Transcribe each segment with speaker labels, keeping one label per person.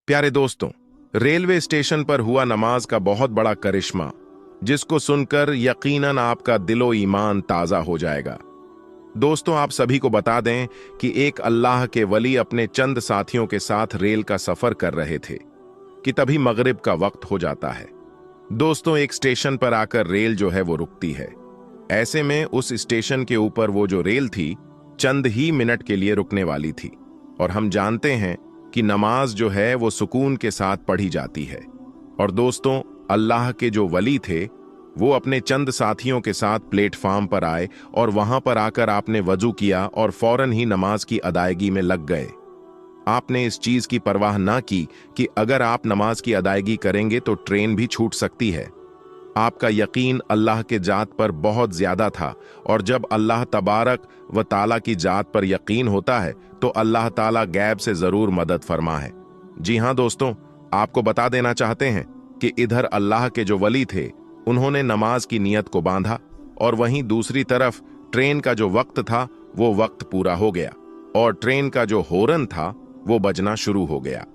Speaker 1: प्यारे दोस्तों, railway station पर हुआ नमाज का बहुत बड़ा करिश्मा, जिसको सुनकर यकीनन आपका दिलो ईमान ताजा हो जाएगा। दोस्तों, आप सभी को बता दें कि एक अल्लाह के वली अपने चंद साथियों के साथ रेल का सफर कर रहे थे कि तभी मगरिब का वक्त हो जाता है। दोस्तों, एक स्टेशन पर आकर रेल जो है वो रुकती है। ऐसे में उस स्टेशन के ऊपर वो जो रेल थी चंद ही मिनट के लिए रुकने वाली थी, और हम जानते हैं कि नमाज जो है वो सुकून के साथ पढ़ी जाती है। और दोस्तों, अल्लाह के जो वली थे वो अपने चंद साथियों के साथ प्लेटफार्म पर आए और वहां पर आकर आपने वजू किया और फौरन ही नमाज की अदायगी में लग गए। आपने इस चीज की परवाह ना की कि अगर आप नमाज की अदायगी करेंगे तो ट्रेन भी छूट सकती है। आपका यकीन अल्लाह के जात पर बहुत ज्यादा था, और जब अल्लाह तबारक व ताला की जात पर यकीन होता है तो अल्लाह ताला गैब से जरूर मदद फरमा है। जी हां दोस्तों, आपको बता देना चाहते हैं कि इधर अल्लाह के जो वली थे उन्होंने नमाज की नीयत को बांधा, और वहीं दूसरी तरफ ट्रेन का जो वक्त था वो वक्त पूरा हो गया और ट्रेन का जो हॉर्न था वो बजना शुरू हो गया।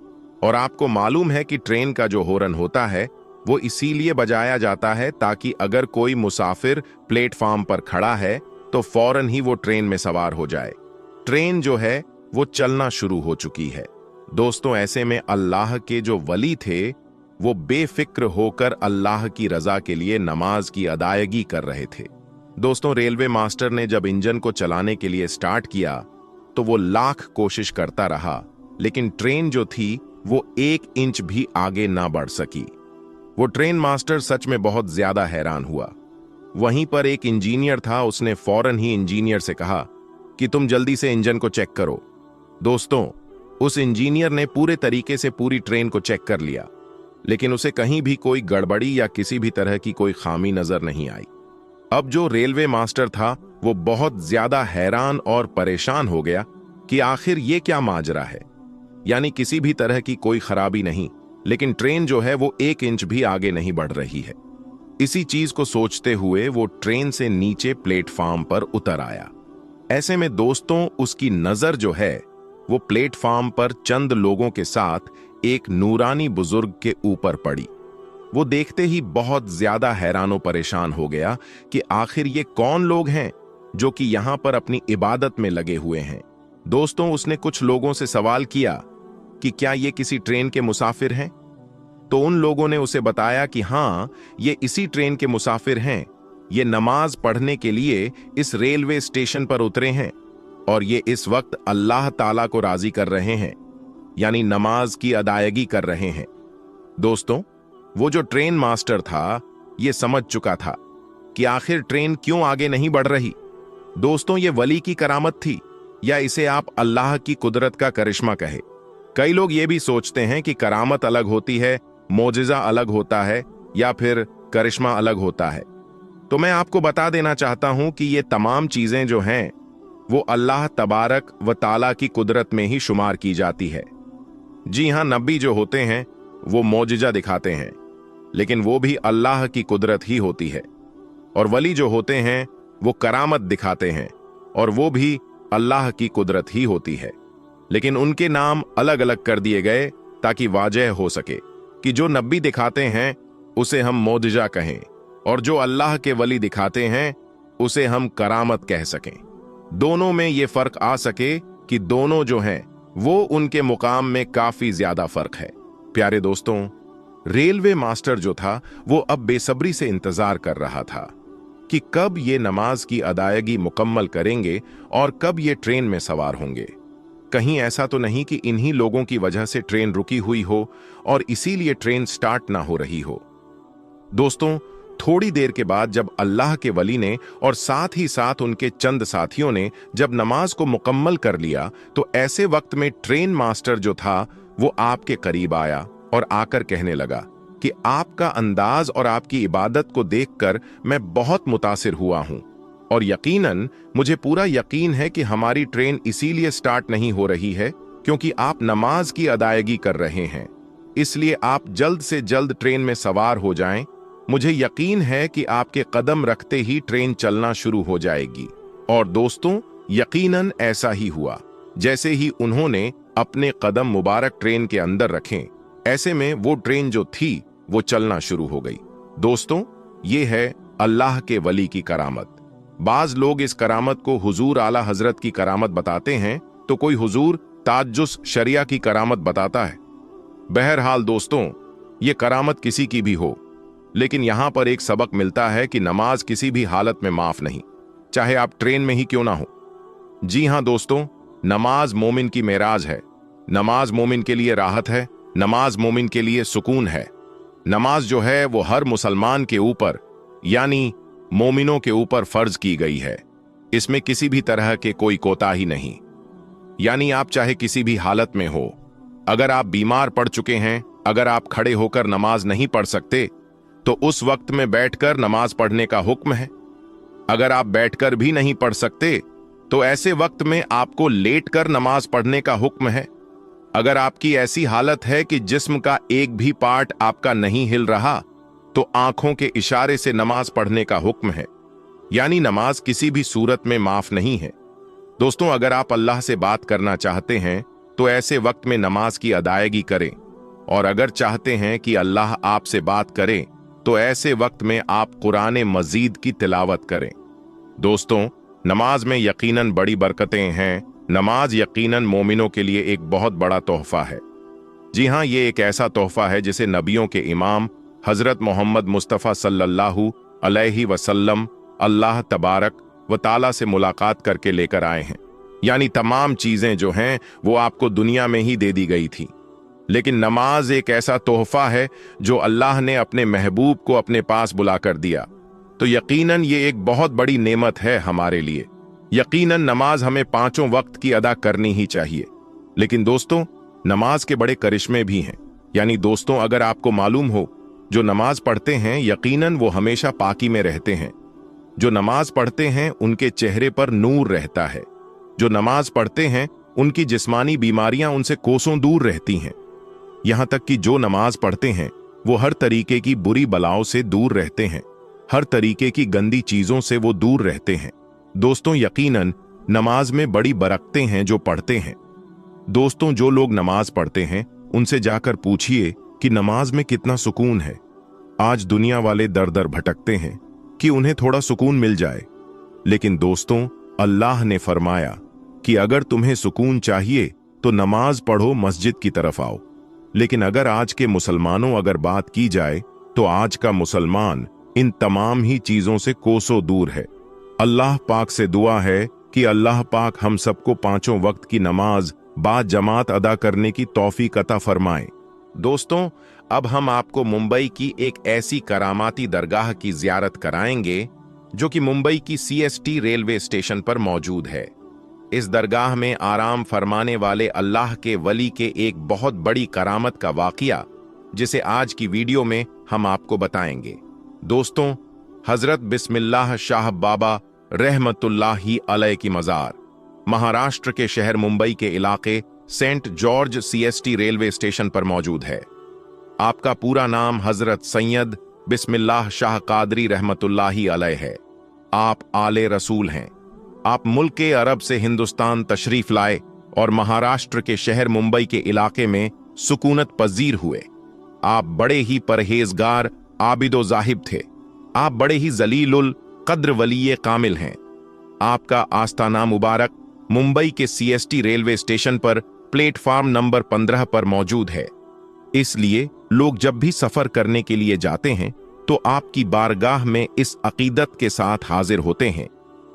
Speaker 1: और आपको मालूम है कि ट्रेन का जो हॉर्न होता है वो इसीलिए बजाया जाता है ताकि अगर कोई मुसाफिर प्लेटफार्म पर खड़ा है तो फौरन ही वो ट्रेन में सवार हो जाए। ट्रेन जो है वो चलना शुरू हो चुकी है। दोस्तों, ऐसे में अल्लाह के जो वली थे वो बेफिक्र होकर अल्लाह की रजा के लिए नमाज की अदायगी कर रहे थे। दोस्तों, रेलवे मास्टर ने जब इंजन को चलाने के लिए स्टार्ट किया तो वो लाख कोशिश करता रहा, लेकिन ट्रेन जो थी वो 1 इंच भी आगे ना बढ़ सकी। वो ट्रेन मास्टर सच में बहुत ज्यादा हैरान हुआ। वहीं पर एक इंजीनियर था, उसने फौरन ही इंजीनियर से कहा कि तुम जल्दी से इंजन को चेक करो। दोस्तों, उस इंजीनियर ने पूरे तरीके से पूरी ट्रेन को चेक कर लिया, लेकिन उसे कहीं भी कोई गड़बड़ी या किसी भी तरह की कोई खामी नजर नहीं आई। अब जो रेलवे मास्टर था वो बहुत ज्यादा हैरान और परेशान हो गया कि आखिर ये क्या माजरा है। यानी किसी भी तरह की कोई खराबी नहीं, लेकिन ट्रेन जो है वो 1 इंच भी आगे नहीं बढ़ रही है। इसी चीज को सोचते हुए वो ट्रेन से नीचे प्लेटफार्म पर उतर आया। ऐसे में दोस्तों, उसकी नजर जो है वो प्लेटफार्म पर चंद लोगों के साथ एक नूरानी बुजुर्ग के ऊपर पड़ी। वो देखते ही बहुत ज्यादा हैरान और परेशान हो गया कि आखिर ये कौन लोग हैं जो कि यहां पर अपनी इबादत में लगे हुए हैं। दोस्तों, उसने कुछ लोगों से सवाल किया कि क्या ये किसी ट्रेन के मुसाफिर हैं? तो उन लोगों ने उसे बताया कि हां, ये इसी ट्रेन के मुसाफिर हैं। ये नमाज पढ़ने के लिए इस रेलवे स्टेशन पर उतरे हैं और ये इस वक्त अल्लाह ताला को राजी कर रहे हैं, यानी नमाज की अदायगी कर रहे हैं। दोस्तों, वो जो ट्रेन मास्टर था ये समझ चुका था कि आखिर ट्रेन क्यों आगे नहीं बढ़ रही। दोस्तों, ये वली की करामत थी, या इसे आप अल्लाह की कुदरत का करिश्मा कहे। कई लोग ये भी सोचते हैं कि करामत अलग होती है, मोजिजा अलग होता है, या फिर करिश्मा अलग होता है। तो मैं आपको बता देना चाहता हूं कि ये तमाम चीजें जो हैं वो अल्लाह तबारक व ताला की कुदरत में ही शुमार की जाती है। जी हां, नबी जो होते हैं वो मोजिजा दिखाते हैं, लेकिन वो भी अल्लाह की कुदरत ही होती है। और वली जो होते हैं वो करामत दिखाते हैं, और वो भी अल्लाह की कुदरत ही होती है, लेकिन उनके नाम अलग अलग कर दिए गए ताकि वाजह हो सके कि जो नबी दिखाते हैं उसे हम मोजिजा कहें, और जो अल्लाह के वली दिखाते हैं उसे हम करामत कह सकें। दोनों में ये फर्क आ सके कि दोनों जो हैं वो उनके मुकाम में काफी ज्यादा फर्क है। प्यारे दोस्तों, रेलवे मास्टर जो था वो अब बेसब्री से इंतजार कर रहा था कि कब ये नमाज की अदायगी मुकम्मल करेंगे और कब ये ट्रेन में सवार होंगे। कहीं ऐसा तो नहीं कि इन्हीं लोगों की वजह से ट्रेन रुकी हुई हो और इसीलिए ट्रेन स्टार्ट ना हो रही हो। दोस्तों, थोड़ी देर के बाद जब अल्लाह के वली ने और साथ ही साथ उनके चंद साथियों ने जब नमाज को मुकम्मल कर लिया, तो ऐसे वक्त में ट्रेन मास्टर जो था वो आपके करीब आया और आकर कहने लगा कि आपका अंदाज और आपकी इबादत को देखकर मैं बहुत मुतासिर हुआ हूं, और यकीनन मुझे पूरा यकीन है कि हमारी ट्रेन इसीलिए स्टार्ट नहीं हो रही है क्योंकि आप नमाज की अदायगी कर रहे हैं। इसलिए आप जल्द से जल्द ट्रेन में सवार हो जाएं मुझे यकीन है कि आपके कदम रखते ही ट्रेन चलना शुरू हो जाएगी। और दोस्तों, यकीनन ऐसा ही हुआ। जैसे ही उन्होंने अपने कदम मुबारक ट्रेन के अंदर रखे, ऐसे में वो ट्रेन जो थी वो चलना शुरू हो गई। दोस्तों, ये है अल्लाह के वली की करामत। बाज लोग इस करामत को हुजूर आला हजरत की करामत बताते हैं, तो कोई हुजूर ताजुस शरिया की करामत बताता है। बहरहाल दोस्तों, ये करामत किसी की भी हो, लेकिन यहां पर एक सबक मिलता है कि नमाज किसी भी हालत में माफ नहीं, चाहे आप ट्रेन में ही क्यों ना हो। जी हां दोस्तों, नमाज मोमिन की मेराज है। नमाज मोमिन के लिए राहत है। नमाज मोमिन के लिए सुकून है। नमाज जो है वो हर मुसलमान के ऊपर, यानी मोमिनों के ऊपर फर्ज की गई है। इसमें किसी भी तरह के कोई कोताही नहीं। यानी आप चाहे किसी भी हालत में हो, अगर आप बीमार पड़ चुके हैं, अगर आप खड़े होकर नमाज नहीं पढ़ सकते, तो उस वक्त में बैठकर नमाज पढ़ने का हुक्म है। अगर आप बैठकर भी नहीं पढ़ सकते, तो ऐसे वक्त में आपको लेटकर नमाज पढ़ने का हुक्म है। अगर आपकी ऐसी हालत है कि जिस्म का एक भी पार्ट आपका नहीं हिल रहा, तो आंखों के इशारे से नमाज पढ़ने का हुक्म है। यानी नमाज किसी भी सूरत में माफ नहीं है। दोस्तों, अगर आप अल्लाह से बात करना चाहते हैं, तो ऐसे वक्त में नमाज की अदायगी करें। और अगर चाहते हैं कि अल्लाह आपसे बात करे, तो ऐसे वक्त में आप कुरान मजीद की तिलावत करें। दोस्तों, नमाज में यकीनन बड़ी बरकतें हैं। नमाज यकीनन मोमिनों के लिए एक बहुत बड़ा तोहफा है। जी हां, ये एक ऐसा तोहफा है जिसे नबियों के इमाम हजरत मोहम्मद मुस्तफ़ा सल्लल्लाहु अलैहि वसल्लम अल्लाह तबारक व ताला से मुलाकात करके लेकर आए हैं। यानी तमाम चीजें जो हैं वो आपको दुनिया में ही दे दी गई थी, लेकिन नमाज एक ऐसा तोहफा है जो अल्लाह ने अपने महबूब को अपने पास बुलाकर दिया। तो यकीनन ये एक बहुत बड़ी नेमत है हमारे लिए। यकीनन नमाज हमें पांचों वक्त की अदा करनी ही चाहिए। लेकिन दोस्तों, नमाज के बड़े करिश्मे भी हैं। यानी दोस्तों, अगर आपको मालूम हो, जो नमाज पढ़ते हैं यकीनन वो हमेशा पाकी में रहते हैं। जो नमाज पढ़ते हैं उनके चेहरे पर नूर रहता है। जो नमाज पढ़ते हैं उनकी जिस्मानी बीमारियां उनसे कोसों दूर रहती हैं। यहां तक कि जो नमाज पढ़ते हैं वो हर तरीके की बुरी बलाओं से दूर रहते हैं। हर तरीके की गंदी चीजों से वो दूर रहते हैं। दोस्तों, यकीनन नमाज में बड़ी बरकतें हैं जो पढ़ते हैं। दोस्तों, जो लोग नमाज पढ़ते हैं उनसे जाकर पूछिए कि नमाज में कितना सुकून है। आज दुनिया वाले दर दर भटकते हैं कि उन्हें थोड़ा सुकून मिल जाए, लेकिन दोस्तों, अल्लाह ने फरमाया कि अगर तुम्हें सुकून चाहिए तो नमाज पढ़ो, मस्जिद की तरफ आओ। लेकिन अगर आज के मुसलमानों अगर बात की जाए, तो आज का मुसलमान इन तमाम ही चीजों से कोसों दूर है। अल्लाह पाक से दुआ है कि अल्लाह पाक हम सबको पांचों वक्त की नमाज बाद जमात अदा करने की तौफीक अता फरमाए। दोस्तों, अब हम आपको मुंबई की एक ऐसी करामाती दरगाह की जियारत कराएंगे जो कि मुंबई की CST रेलवे स्टेशन पर मौजूद है। इस दरगाह में आराम फरमाने वाले अल्लाह के वली के एक बहुत बड़ी करामत का वाकया, जिसे आज की वीडियो में हम आपको बताएंगे। दोस्तों, हजरत बिस्मिल्लाह शाह बाबा रहमतुल्लाही अलैह की मज़ार महाराष्ट्र के शहर मुंबई के इलाके Saint George CST railway station पर मौजूद है। आपका पूरा नाम हजरत सैयद बिस्मिल्लाह शाह कादरी रहमतुल्लाही अलैह है। आप आले रसूल हैं। आप मुल्क अरब से हिंदुस्तान तशरीफ लाए और महाराष्ट्र के शहर मुंबई के इलाके में सुकूनत पजीर हुए। आप बड़े ही परहेजगार आबिदो जाहिब थे। आप बड़े ही जलीलुल कद्र वलीये कामिल हैं। आपका आस्ताना मुबारक मुंबई के CST रेलवे स्टेशन पर प्लेटफार्म नंबर 15 पर मौजूद है। इसलिए लोग जब भी सफर करने के लिए जाते हैं तो आपकी बारगाह में इस अकीदत के साथ हाजिर होते हैं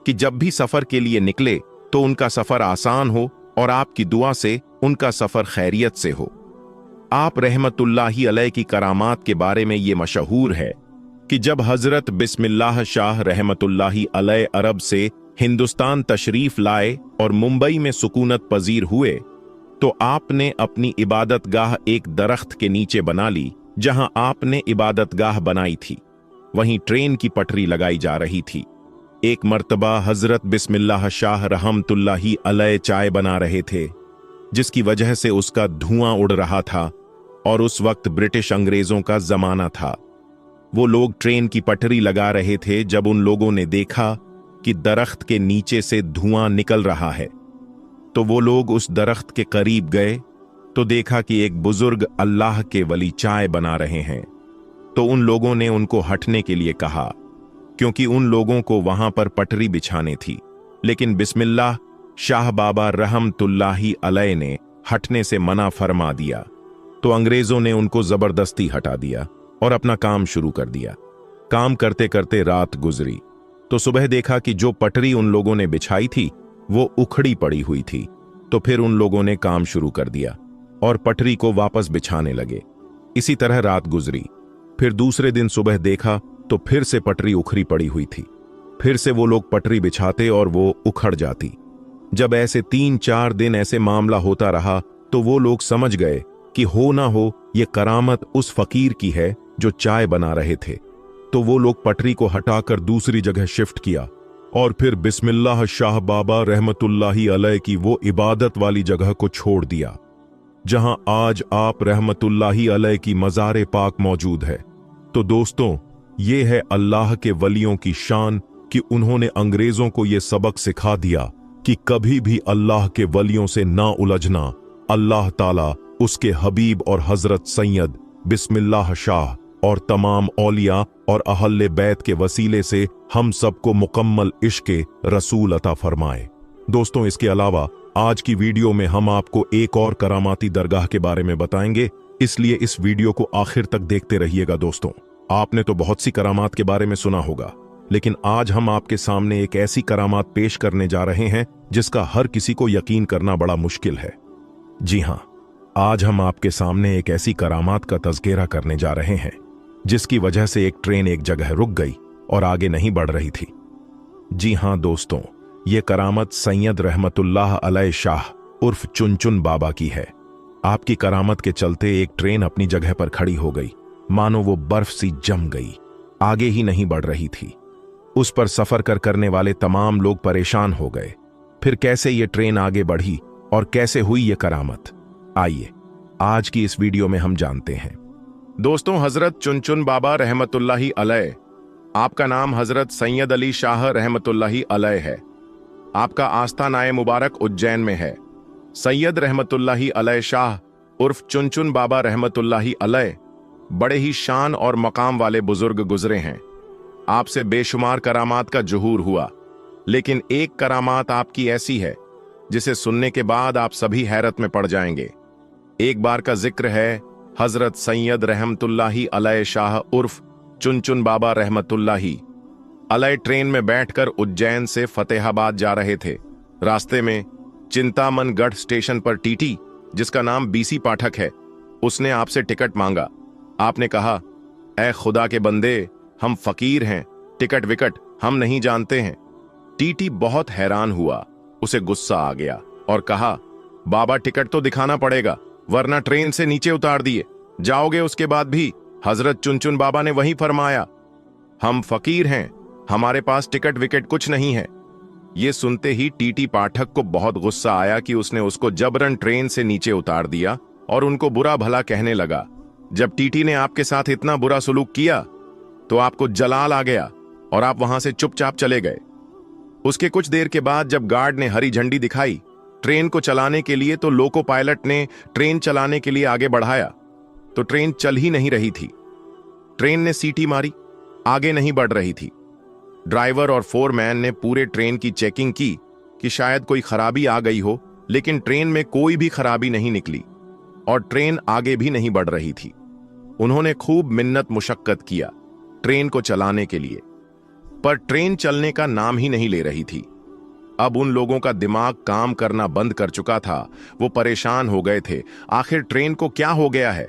Speaker 1: कि जब भी सफर के लिए निकले तो उनका सफर आसान हो और आपकी दुआ से उनका सफर खैरियत से हो। आप रहमतुल्लाही अलैह की करामात के बारे में ये मशहूर है कि जब हजरत बिस्मिल्लाह शाह रहमतुल्लाही अलैह अरब से हिंदुस्तान तशरीफ लाए और मुंबई में सुकूनत पजीर हुए, तो आपने अपनी इबादतगाह एक दरख्त के नीचे बना ली। जहां आपने इबादतगाह बनाई थी वहीं ट्रेन की पटरी लगाई जा रही थी। एक मर्तबा हजरत बिस्मिल्लाह शाह रहमतुल्लाही अलैह चाय बना रहे थे, जिसकी वजह से उसका धुआं उड़ रहा था और उस वक्त ब्रिटिश अंग्रेजों का जमाना था। वो लोग ट्रेन की पटरी लगा रहे थे जब उन लोगों ने देखा कि दरख्त के नीचे से धुआं निकल रहा है। तो वो लोग उस दरख्त के करीब गए तो देखा कि एक बुजुर्ग अल्लाह के वली चाय बना रहे हैं। तो उन लोगों ने उनको हटने के लिए कहा, क्योंकि उन लोगों को वहां पर पटरी बिछाने थी। लेकिन बिस्मिल्लाह शाह बाबा रहमतुल्लाही अलैह ने हटने से मना फरमा दिया। तो अंग्रेजों ने उनको जबरदस्ती हटा दिया और अपना काम शुरू कर दिया। काम करते करते रात गुजरी तो सुबह देखा कि जो पटरी उन लोगों ने बिछाई थी वो उखड़ी पड़ी हुई थी। तो फिर उन लोगों ने काम शुरू कर दिया और पटरी को वापस बिछाने लगे। इसी तरह रात गुजरी। फिर दूसरे दिन सुबह देखा तो फिर से पटरी उखड़ी पड़ी हुई थी। फिर से वो लोग पटरी बिछाते और वो उखड़ जाती। जब ऐसे 3-4 दिन ऐसे मामला होता रहा तो वो लोग समझ गए कि हो ना हो ये करामत उस फकीर की है जो चाय बना रहे थे। तो वो लोग पटरी को हटाकर दूसरी जगह शिफ्ट किया और फिर बिस्मिल्लाह शाह बाबा रहमतुल्लाही अलैह की वो इबादत वाली जगह को छोड़ दिया जहां आज आप रहमतुल्लाही अलैह की मज़ार पाक मौजूद है। तो दोस्तों, ये है अल्लाह के वलियों की शान कि उन्होंने अंग्रेजों को ये सबक सिखा दिया कि कभी भी अल्लाह के वलियों से ना उलझना। अल्लाह ताला उसके हबीब और हजरत सैयद बिस्मिल्लाह शाह और तमाम औलिया और अहले बैत के वसीले से हम सबको मुकम्मल इश्क़े रसूल अता फरमाए। दोस्तों, इसके अलावा आज की वीडियो में हम आपको एक और करामाती दरगाह के बारे में बताएंगे, इसलिए इस वीडियो को आखिर तक देखते रहिएगा। दोस्तों, आपने तो बहुत सी करामात के बारे में सुना होगा, लेकिन आज हम आपके सामने एक ऐसी करामात पेश करने जा रहे हैं जिसका हर किसी को यकीन करना बड़ा मुश्किल है। जी हां, आज हम आपके सामने एक ऐसी करामात का तज़किरा करने जा रहे हैं जिसकी वजह से एक ट्रेन एक जगह रुक गई और आगे नहीं बढ़ रही थी। जी हां दोस्तों, ये करामत सैयद रहमतुल्लाह अलैह शाह उर्फ चुनचुन बाबा की है। आपकी करामत के चलते एक ट्रेन अपनी जगह पर खड़ी हो गई, मानो वो बर्फ सी जम गई, आगे ही नहीं बढ़ रही थी। उस पर सफर करने वाले तमाम लोग परेशान हो गए। फिर कैसे ये ट्रेन आगे बढ़ी और कैसे हुई ये करामत, आइए आज की इस वीडियो में हम जानते हैं। दोस्तों, हजरत चुनचुन बाबा रहमतुल्लाही अलैह, आपका नाम हजरत सैयद अली शाह रहमतुल्लाही अलैह है। आपका आस्थानाए मुबारक उज्जैन में है। सैयद रहमतुल्लाही अलैह शाह उर्फ चुनचुन बाबा रहमतुल्लाही अलैह बड़े ही शान और मकाम वाले बुजुर्ग गुजरे हैं। आपसे बेशुमार करामात का जुहूर हुआ, लेकिन एक करामात आपकी ऐसी है जिसे सुनने के बाद आप सभी हैरत में पड़ जाएंगे। एक बार का जिक्र है, हजरत सैयद रहमतुल्लाही अलैह शाह उर्फ चुनचुन बाबा रहमतुल्लाही अलैह ट्रेन में बैठकर उज्जैन से फतेहाबाद जा रहे थे। रास्ते में चिंतामनगढ़ स्टेशन पर टीटी, जिसका नाम बीसी पाठक है, उसने आपसे टिकट मांगा। आपने कहा, ऐ खुदा के बंदे, हम फकीर हैं, टिकट विकट हम नहीं जानते हैं। टीटी बहुत हैरान हुआ, उसे गुस्सा आ गया और कहा, बाबा टिकट तो दिखाना पड़ेगा, वरना ट्रेन से नीचे उतार दिए जाओगे। उसके बाद भी हजरत चुनचुन बाबा ने वही फरमाया, हम फकीर हैं, हमारे पास टिकट विकेट कुछ नहीं है। ये सुनते ही टीटी पाठक को बहुत गुस्सा आया कि उसने उसको जबरन ट्रेन से नीचे उतार दिया और उनको बुरा भला कहने लगा। जब टीटी ने आपके साथ इतना बुरा सलूक किया तो आपको जलाल आ गया और आप वहां से चुपचाप चले गए। उसके कुछ देर के बाद जब गार्ड ने हरी झंडी दिखाई ट्रेन को चलाने के लिए, तो लोको पायलट ने ट्रेन चलाने के लिए आगे बढ़ाया तो ट्रेन चल ही नहीं रही थी। ट्रेन ने सीटी मारी, आगे नहीं बढ़ रही थी। ड्राइवर और फोरमैन ने पूरे ट्रेन की चेकिंग की कि शायद कोई खराबी आ गई हो, लेकिन ट्रेन में कोई भी खराबी नहीं निकली और ट्रेन आगे भी नहीं बढ़ रही थी। उन्होंने खूब मिन्नत मुशक्कत किया ट्रेन को चलाने के लिए, पर ट्रेन चलने का नाम ही नहीं ले रही थी। अब उन लोगों का दिमाग काम करना बंद कर चुका था। वो परेशान हो गए थे, आखिर ट्रेन को क्या हो गया है,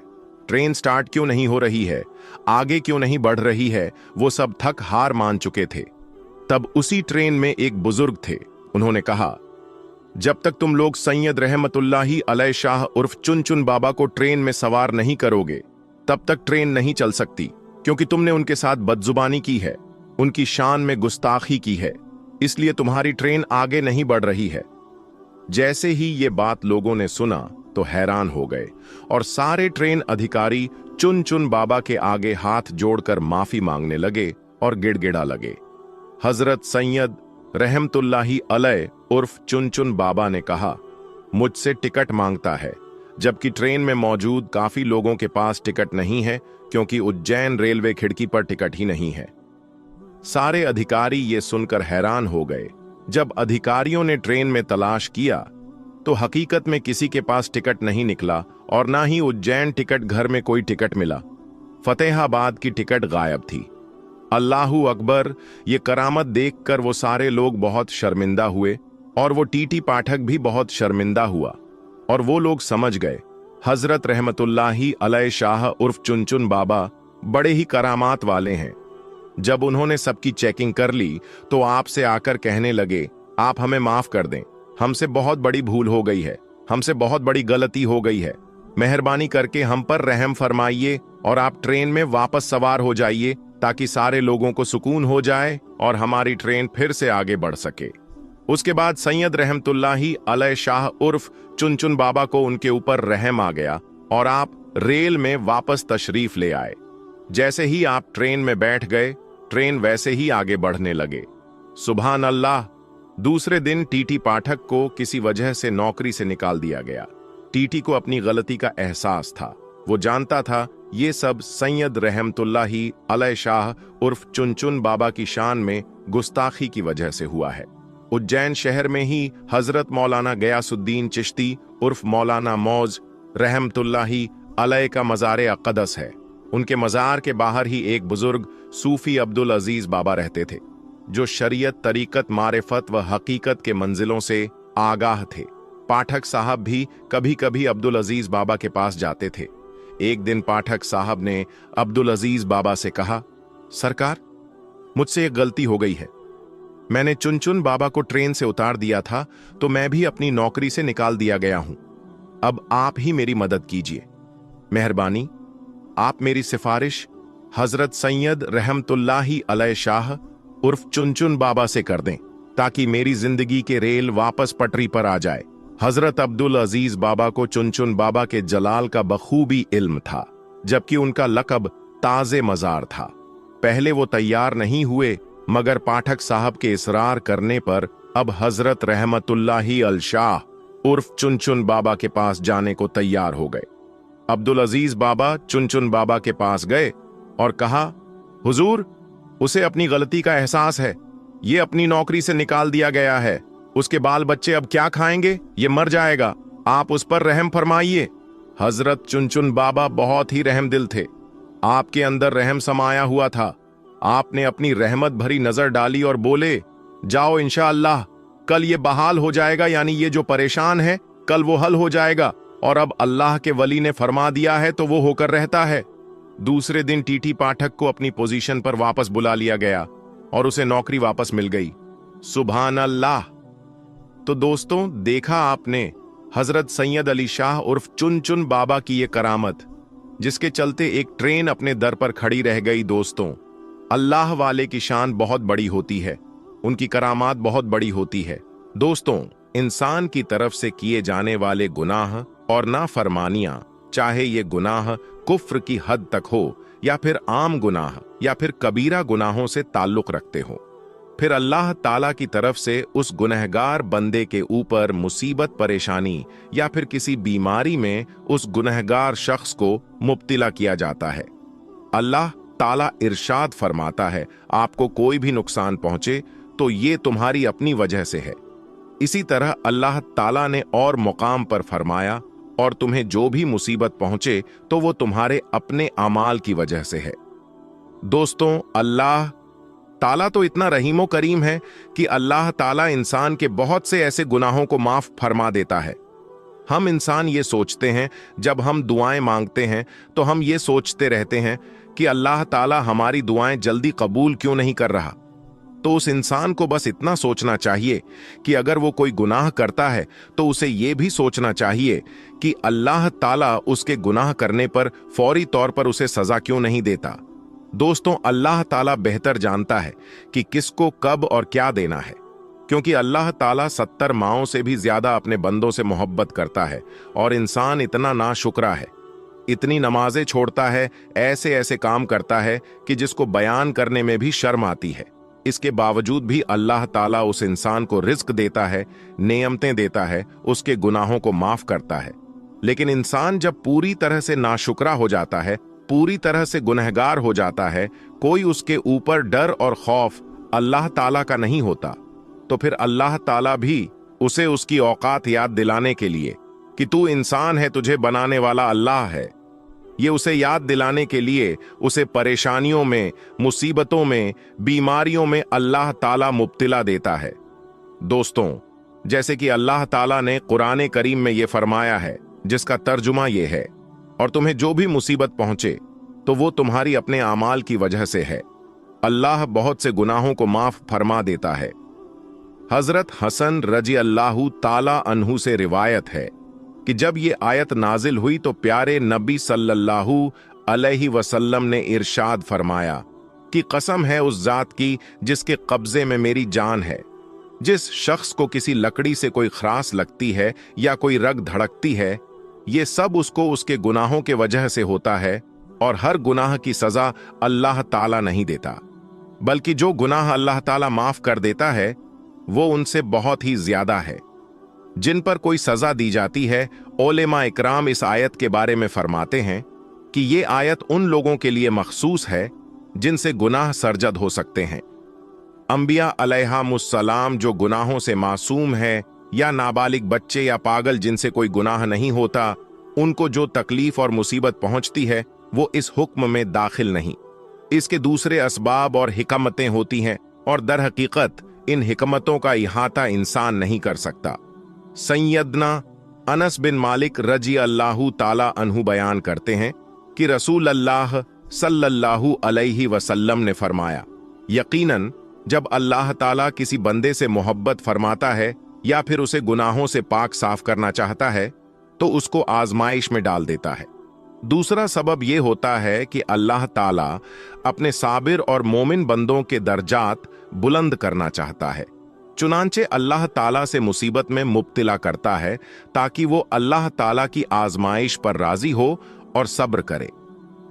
Speaker 1: ट्रेन स्टार्ट क्यों नहीं हो रही है, आगे क्यों नहीं बढ़ रही है। वो सब थक हार मान चुके थे। तब उसी ट्रेन में एक बुजुर्ग थे। उन्होंने कहा, जब तक तुम लोग सैयद रहमतुल्लाही अलैह शाह उर्फ चुनचुन बाबा को ट्रेन में सवार नहीं करोगे, तब तक ट्रेन नहीं चल सकती, क्योंकि तुमने उनके साथ बदजुबानी की है, उनकी शान में गुस्ताखी की है, इसलिए तुम्हारी ट्रेन आगे नहीं बढ़ रही है। जैसे ही ये बात लोगों ने सुना तो हैरान हो गए और सारे ट्रेन अधिकारी चुन चुन बाबा के आगे हाथ जोड़कर माफी मांगने लगे और गिड़गिड़ा लगे। हजरत सैयद रहमतुल्लाही अलैह उर्फ चुन चुन बाबा ने कहा, मुझसे टिकट मांगता है, जबकि ट्रेन में मौजूद काफी लोगों के पास टिकट नहीं है, क्योंकि उज्जैन रेलवे खिड़की पर टिकट ही नहीं है। सारे अधिकारी ये सुनकर हैरान हो गए। जब अधिकारियों ने ट्रेन में तलाश किया तो हकीकत में किसी के पास टिकट नहीं निकला और ना ही उज्जैन टिकट घर में कोई टिकट मिला। फतेहाबाद की टिकट गायब थी। अल्लाहू अकबर, ये करामत देखकर वो सारे लोग बहुत शर्मिंदा हुए और वो टीटी पाठक भी बहुत शर्मिंदा हुआ और वो लोग समझ गए हजरत रहमतुल्लाही अलैह शाह उर्फ चुन चुन बाबा बड़े ही करामात वाले हैं। जब उन्होंने सबकी चेकिंग कर ली तो आपसे आकर कहने लगे, आप हमें माफ कर दें, हमसे बहुत बड़ी भूल हो गई है, हमसे बहुत बड़ी गलती हो गई है, मेहरबानी करके हम पर रहम फरमाइए और आप ट्रेन में वापस सवार हो जाइए ताकि सारे लोगों को सुकून हो जाए और हमारी ट्रेन फिर से आगे बढ़ सके। उसके बाद सैयद रहमतुल्लाही अलैह शाह उर्फ चुन चुन बाबा को उनके ऊपर रहम आ गया और आप रेल में वापस तशरीफ ले आए। जैसे ही आप ट्रेन में बैठ गए, ट्रेन वैसे ही आगे बढ़ने लगे। सुभान अल्लाह। दूसरे दिन टीटी पाठक को किसी वजह से नौकरी से निकाल दिया गया। टीटी को अपनी गलती का एहसास था। वो जानता था ये सब सैयद रहमतुल्लाही अलैह शाह उर्फ चुन चुन बाबा की शान में गुस्ताखी की वजह से हुआ है। उज्जैन शहर में ही हजरत मौलाना गयासुद्दीन चिश्ती उर्फ मौलाना मौज रहमतुल्लाही अलैह का मज़ार अक़दस है। उनके मज़ार के बाहर ही एक बुजुर्ग सूफी अब्दुल अजीज बाबा रहते थे, जो शरीयत, तरीकत, मारिफत व हकीकत के मंजिलों से आगाह थे। पाठक साहब भी कभी कभी अब्दुल अजीज बाबा के पास जाते थे। एक दिन पाठक साहब ने अब्दुल अजीज बाबा से कहा, सरकार, मुझसे एक गलती हो गई है। मैंने चुन चुन बाबा को ट्रेन से उतार दिया था तो मैं भी अपनी नौकरी से निकाल दिया गया हूं। अब आप ही मेरी मदद कीजिए। मेहरबानी, आप मेरी सिफारिश हजरत सैयद रहमतुल्लाही अलैह शाह उर्फ चुन चुन बाबा से कर दें ताकि मेरी जिंदगी के रेल वापस पटरी पर आ जाए। हजरत अब्दुल अजीज बाबा को चुन चुन बाबा के जलाल का बखूबी इल्म था, जबकि उनका लकब ताजे मजार था। पहले वो तैयार नहीं हुए, मगर पाठक साहब के इसरार करने पर अब हजरत रहमतुल्लाही अल शाह उर्फ चुन चुन बाबा के पास जाने को तैयार हो गए। अब्दुल अजीज बाबा चुन चुन बाबा के पास गए और कहा, हुजूर, उसे अपनी गलती का एहसास है। ये अपनी नौकरी से निकाल दिया गया है। उसके बाल बच्चे अब क्या खाएंगे? ये मर जाएगा। आप उस पर रहम फरमाइए। हजरत चुन चुन बाबा बहुत ही रहम दिल थे। आपके अंदर रहम समाया हुआ था। आपने अपनी रहमत भरी नजर डाली और बोले, जाओ, इंशाअल्लाह कल ये बहाल हो जाएगा, यानी ये जो परेशान है कल वो हल हो जाएगा। और अब अल्लाह के वली ने फरमा दिया है तो वो होकर रहता है। दूसरे दिन टीटी पाठक को अपनी पोजीशन पर वापस बुला लिया गया और उसे नौकरी वापस मिल गई। सुभान अल्लाह। तो दोस्तों, देखा आपने हजरत सैयद अली शाह उर्फ चुन चुन बाबा की ये करामत, जिसके चलते एक ट्रेन अपने दर पर खड़ी रह गई। दोस्तों, अल्लाह वाले की शान बहुत बड़ी होती है, उनकी करामात बहुत बड़ी होती है। दोस्तों, इंसान की तरफ से किए जाने वाले गुनाह और नाफरमानियां, चाहे ये गुनाह कुफ्र की हद तक हो या फिर आम गुनाह या फिर कबीरा गुनाहों से ताल्लुक रखते हो, फिर अल्लाह ताला की तरफ से उस गुनहगार बंदे के ऊपर मुसीबत, परेशानी या फिर किसी बीमारी में उस गुनहगार शख्स को मुब्तिला किया जाता है। अल्लाह ताला इरशाद फरमाता है, आपको कोई भी नुकसान पहुंचे तो ये तुम्हारी अपनी वजह से है। इसी तरह अल्लाह ताला ने और मुकाम पर फरमाया, और तुम्हें जो भी मुसीबत पहुंचे तो वो तुम्हारे अपने अमाल की वजह से है। दोस्तों, अल्लाह ताला तो इतना रहीमो करीम है कि अल्लाह ताला इंसान के बहुत से ऐसे गुनाहों को माफ फरमा देता है। हम इंसान ये सोचते हैं, जब हम दुआएं मांगते हैं तो हम ये सोचते रहते हैं कि अल्लाह ताला हमारी दुआएं जल्दी कबूल क्यों नहीं कर रहा। तो उस इंसान को बस इतना सोचना चाहिए कि अगर वो कोई गुनाह करता है तो उसे ये भी सोचना चाहिए कि अल्लाह ताला उसके गुनाह करने पर फौरी तौर पर उसे सजा क्यों नहीं देता। दोस्तों, अल्लाह ताला बेहतर जानता है कि किसको कब और क्या देना है। क्योंकि अल्लाह ताला 70 माओं से भी ज्यादा अपने बंदों से मोहब्बत करता है और इंसान इतना नाशुक्रा है, इतनी नमाजें छोड़ता है, ऐसे ऐसे काम करता है कि जिसको बयान करने में भी शर्म आती है। इसके बावजूद भी अल्लाह ताला उस इंसान को रिज्क देता है, नेमतें देता है, उसके गुनाहों को माफ करता है। लेकिन इंसान जब पूरी तरह से नाशुक्रा हो जाता है, पूरी तरह से गुनहगार हो जाता है, कोई उसके ऊपर डर और खौफ अल्लाह ताला का नहीं होता, तो फिर अल्लाह ताला भी उसे उसकी औकात याद दिलाने के लिए कि तू इंसान है, तुझे बनाने वाला अल्लाह है, ये उसे याद दिलाने के लिए उसे परेशानियों में, मुसीबतों में, बीमारियों में अल्लाह ताला मुब्तिला देता है। दोस्तों, जैसे कि अल्लाह ताला ने कुरान करीम में ये फरमाया है, जिसका तर्जुमा ये है, और तुम्हें जो भी मुसीबत पहुंचे तो वो तुम्हारी अपने आमाल की वजह से है, अल्लाह बहुत से गुनाहों को माफ फरमा देता है। हजरत हसन रजी अल्लाहु ताला अन्हु से रिवायत है कि जब ये आयत नाजिल हुई तो प्यारे नबी सल्लल्लाहु अलैहि वसल्लम ने इरशाद फरमाया कि कसम है उस जात की जिसके कब्जे में मेरी जान है, जिस शख्स को किसी लकड़ी से कोई खरास लगती है या कोई रग धड़कती है, ये सब उसको उसके गुनाहों के वजह से होता है, और हर गुनाह की सजा अल्लाह ताला नहीं देता, बल्कि जो गुनाह अल्लाह ताला माफ कर देता है वो उनसे बहुत ही ज्यादा है। जिन पर कोई सजा दी जाती है, उलेमा इकराम इस आयत के बारे में फरमाते हैं कि ये आयत उन लोगों के लिए मखसूस है जिनसे गुनाह सरजद हो सकते हैं। अंबिया अलैहिमुस्सलाम जो गुनाहों से मासूम है, या नाबालिग बच्चे या पागल जिनसे कोई गुनाह नहीं होता, उनको जो तकलीफ और मुसीबत पहुंचती है वो इस हुक्म में दाखिल नहीं। इसके दूसरे असबाब और हिकमतें होती हैं, और दर हकीकत इन हिकमतों का इहाता इंसान नहीं कर सकता। सैयदना अनस बिन मालिक रजी अल्लाहु ताला अन्हु बयान करते हैं कि रसूल अल्लाह सल्लल्लाहु अलैहि वसल्लम ने फरमाया, यकीनन जब अल्लाह ताला किसी बंदे से मोहब्बत फरमाता है या फिर उसे गुनाहों से पाक साफ करना चाहता है तो उसको आजमाइश में डाल देता है। दूसरा सबब यह होता है कि अल्लाह ताला अपने साबिर और मोमिन बंदों के दर्जात बुलंद करना चाहता है, चुनांचे अल्लाह ताला से मुसीबत में मुब्तिला करता है ताकि वो अल्लाह ताला की आजमाइश पर राजी हो और सब्र करे।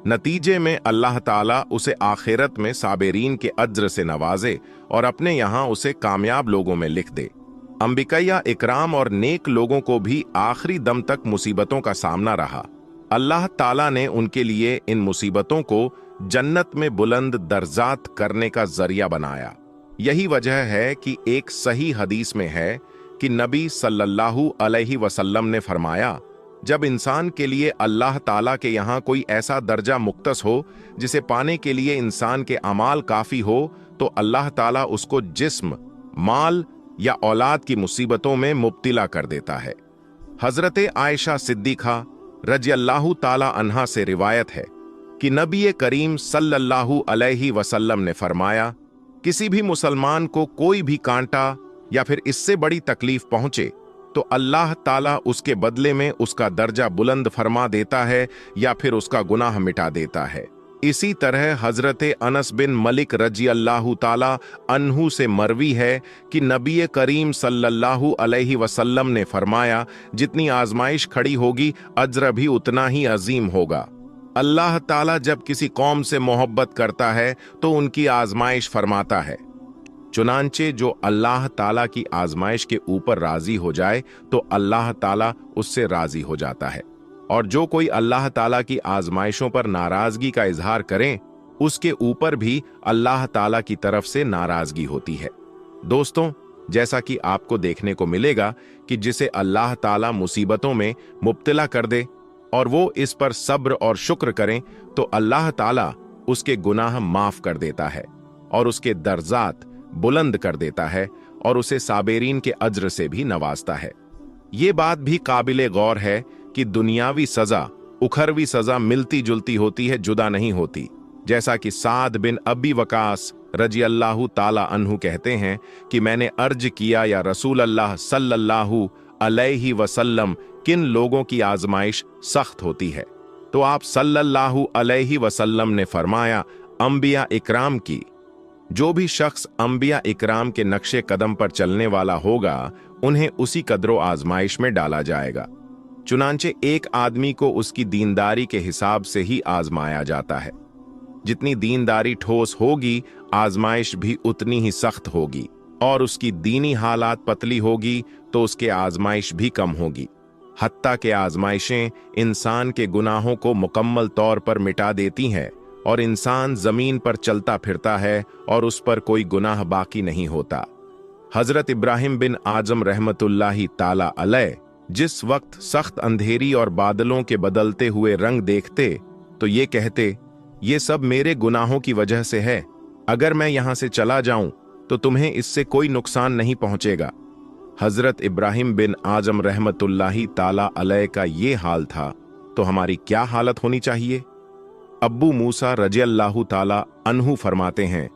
Speaker 1: नतीजे में अल्लाह ताला उसे आखिरत में साबिरीन के अज्र से नवाजे और अपने यहां उसे कामयाब लोगों में लिख दे। अंबिया इकराम और नेक लोगों को भी आखिरी दम तक मुसीबतों का सामना रहा। अल्लाह ताला ने उनके लिए इन मुसीबतों को जन्नत में बुलंद दर्जात करने का जरिया बनाया। यही वजह है कि एक सही हदीस में है कि नबी सल्लल्लाहु अलैहि वसल्लम ने फरमाया, जब इंसान के लिए अल्लाह ताला के यहाँ कोई ऐसा दर्जा मुक्तस हो जिसे पाने के लिए इंसान के अमाल काफी हो, तो अल्लाह ताला उसको जिस्म, माल या औलाद की मुसीबतों में मुब्तिला कर देता है। हजरत आयशा सिद्दीक़ा रजी अल्लाहु ताला अन्हा से रिवायत है कि नबी करीम सल्लल्लाहु अलैहि वसल्लम ने फरमाया, किसी भी मुसलमान को कोई भी कांटा या फिर इससे बड़ी तकलीफ पहुंचे तो अल्लाह ताला उसके बदले में उसका दर्जा बुलंद फरमा देता है या फिर उसका गुनाह मिटा देता है। इसी तरह हजरत अनस बिन मलिक रजी अल्लाहु ताला अन्हु से मरवी है कि नबी करीम सल्लल्लाहु अलैहि वसल्लम ने फरमाया, जितनी आजमाइश खड़ी होगी अज्र भी उतना ही अजीम होगा। अल्लाह ताला जब किसी कौम से मोहब्बत करता है तो उनकी आजमाइश फरमाता है, चुनांचे जो अल्लाह ताला की आजमाइश के ऊपर राजी हो जाए तो अल्लाह ताला उससे राजी हो जाता है, और जो कोई अल्लाह ताला की आजमाइशों पर नाराजगी का इजहार करें उसके ऊपर भी अल्लाह ताला की तरफ से नाराजगी होती है। दोस्तों, जैसा कि आपको देखने को मिलेगा कि जिसे अल्लाह ताला मुसीबतों में मुब्तिला कर दे और वो इस पर सब्र और शुक्र करें तो अल्लाह ताला उसके गुनाह माफ कर देता है और उसके दर्जात बुलंद कर देता है और उसे साबिरीन के अज्र से भी नवाजता है। ये बात भी काबिले गौर है कि दुनियावी सजा उखरवी सजा मिलती जुलती होती है, जुदा नहीं होती। जैसा कि साद बिन अबी वकास रजी अल्लाहु ताला अन्हु कहते हैं कि मैंने अर्ज किया, या रसूल अल्लाह सल्लल्लाहु अलैहि वसल्लम, किन लोगों की आजमाइश सख्त होती है? तो आप सल्लल्लाहु अलैहि वसल्लम ने फरमाया, अंबिया इकराम की। जो भी शख्स अंबिया इकराम के नक्शे कदम पर चलने वाला होगा उन्हें उसी कदरों आजमाइश में डाला जाएगा। चुनांचे एक आदमी को उसकी दीनदारी के हिसाब से ही आजमाया जाता है। जितनी दीनदारी ठोस होगी आजमाइश भी उतनी ही सख्त होगी, और उसकी दीनी हालात पतली होगी तो उसके आजमाइश भी कम होगी। हत्ता के आजमाइशें इंसान के गुनाहों को मुकम्मल तौर पर मिटा देती हैं और इंसान जमीन पर चलता फिरता है और उस पर कोई गुनाह बाकी नहीं होता। हजरत इब्राहिम बिन आजम रहमतुल्लाही ताला अलैह जिस वक्त सख्त अंधेरी और बादलों के बदलते हुए रंग देखते तो ये कहते, ये सब मेरे गुनाहों की वजह से है, अगर मैं यहां से चला जाऊं तो तुम्हें इससे कोई नुकसान नहीं पहुंचेगा। हजरत इब्राहिम बिन आजम रहमतुल्लाही ताला अलैह का ये हाल था तो हमारी क्या हालत होनी चाहिए। अब्बू मूसा रज़ियल्लाहु ताला अन्हु फरमाते हैं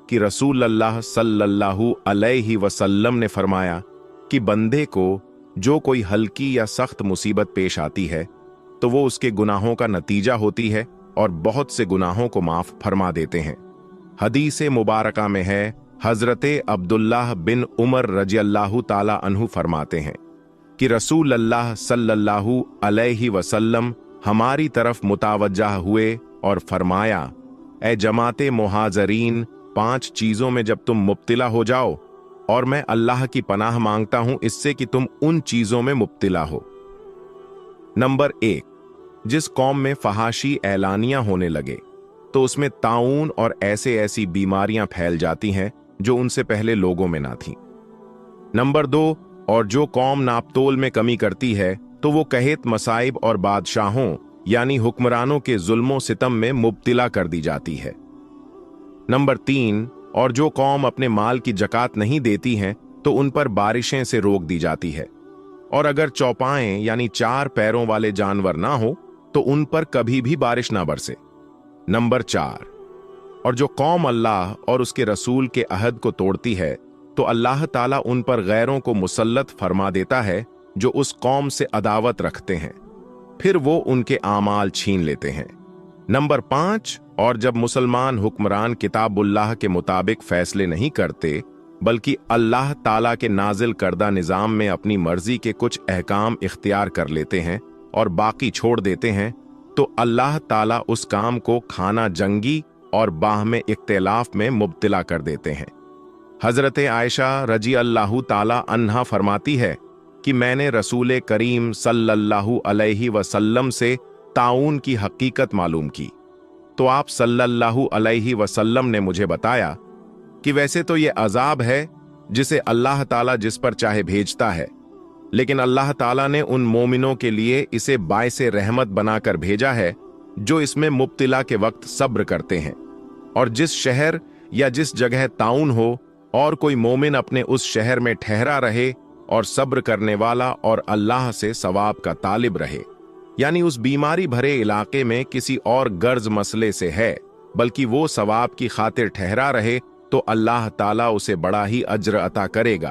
Speaker 1: कि रसूल अल्लाह सल्लल्लाहु अलैहि वसल्लम ने फरमाया कि बंदे को जो कोई हल्की या सख्त मुसीबत पेश आती है तो वो उसके गुनाहों का नतीजा होती है और बहुत से गुनाहों को माफ फरमा देते हैं। हदीस मुबारका में है, हजरते अब्दुल्लाह बिन उमर रज़ियल्लाहु ताला अन्हु फरमाते हैं कि रसूल अल्लाह सल्लल्लाहु अलैहि वसल्लम हमारी तरफ मुतावज्जह हुए और फरमाया, ए जमाते मुहाजरीन, 5 चीजों में जब तुम मुब्तिला हो जाओ और मैं अल्लाह की पनाह मांगता हूं इससे कि तुम उन चीजों में मुब्तिला हो। नंबर 1, जिस कौम में फहाशी ऐलानियां होने लगे तो उसमें ताऊन और ऐसी बीमारियां फैल जाती हैं जो उनसे पहले लोगों में ना थीं। नंबर 2, और जो कौम नापतोल में कमी करती है तो वो कहेत मसाइब और बादशाहों यानी हुक्मरानों के जुल्मों सितम में मुब्तिला कर दी जाती है। नंबर 3, और जो कौम अपने माल की जकात नहीं देती हैं तो उन पर बारिशें से रोक दी जाती है, और अगर चौपाएं यानी 4 पैरों वाले जानवर ना हो तो उन पर कभी भी बारिश ना बरसे। नंबर 4, और जो कौम अल्लाह और उसके रसूल के अहद को तोड़ती है तो अल्लाह ताला उन पर गैरों को मुसल्लत फरमा देता है जो उस कौम से अदावत रखते हैं, फिर वो उनके आमाल छीन लेते हैं। नंबर 5, और जब मुसलमान हुक्मरान किताबुल्लाह के मुताबिक फैसले नहीं करते बल्कि अल्लाह ताला के नाजिल करदा निजाम में अपनी मर्जी के कुछ अहकाम इख्तियार कर लेते हैं और बाकी छोड़ देते हैं तो अल्लाह ताला उस काम को खाना जंगी और बाहमे इख्तिलाफ में मुब्तिला कर देते हैं। हजरत आयशा रज़ियल्लाहु ताला अन्हा फरमाती है कि मैंने रसूल करीम सल्लल्लाहु अलैहि वसल्लम से ताऊन की हकीकत मालूम की तो आप सल्लल्लाहु अलैहि वसल्लम ने मुझे बताया कि वैसे तो ये अजाब है जिसे अल्लाह ताला जिस पर चाहे भेजता है, लेकिन अल्लाह ताला ने उन मोमिनों के लिए इसे बायसे रहमत बनाकर भेजा है जो इसमें मुब्तिला के वक्त सब्र करते हैं। और जिस शहर या जिस जगह ताउन हो और कोई मोमिन अपने उस शहर में ठहरा रहे और सब्र करने वाला और अल्लाह से सवाब का तालिब रहे, यानी उस बीमारी भरे इलाके में किसी और गर्ज मसले से है बल्कि वो सवाब की खातिर ठहरा रहे तो अल्लाह ताला उसे बड़ा ही अज्र अता करेगा।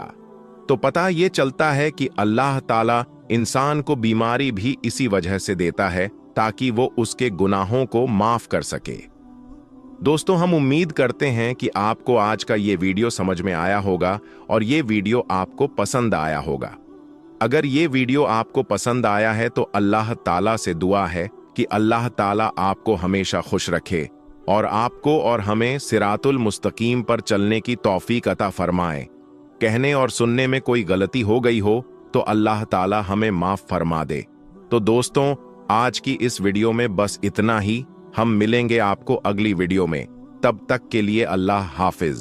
Speaker 1: तो पता ये चलता है कि अल्लाह ताला इंसान को बीमारी भी इसी वजह से देता है ताकि वो उसके गुनाहों को माफ कर सके। दोस्तों, हम उम्मीद करते हैं कि आपको आज का ये वीडियो समझ में आया होगा और ये वीडियो आपको पसंद आया होगा। अगर ये वीडियो आपको पसंद आया है तो अल्लाह ताला से दुआ है कि अल्लाह ताला आपको हमेशा खुश रखे और आपको और हमें सिरातुल मुस्तकीम पर चलने की तौफीक अता फरमाए। कहने और सुनने में कोई गलती हो गई हो तो अल्लाह ताला हमें माफ फरमा दे। तो दोस्तों, आज की इस वीडियो में बस इतना ही। हम मिलेंगे आपको अगली वीडियो में, तब तक के लिए अल्लाह हाफिज।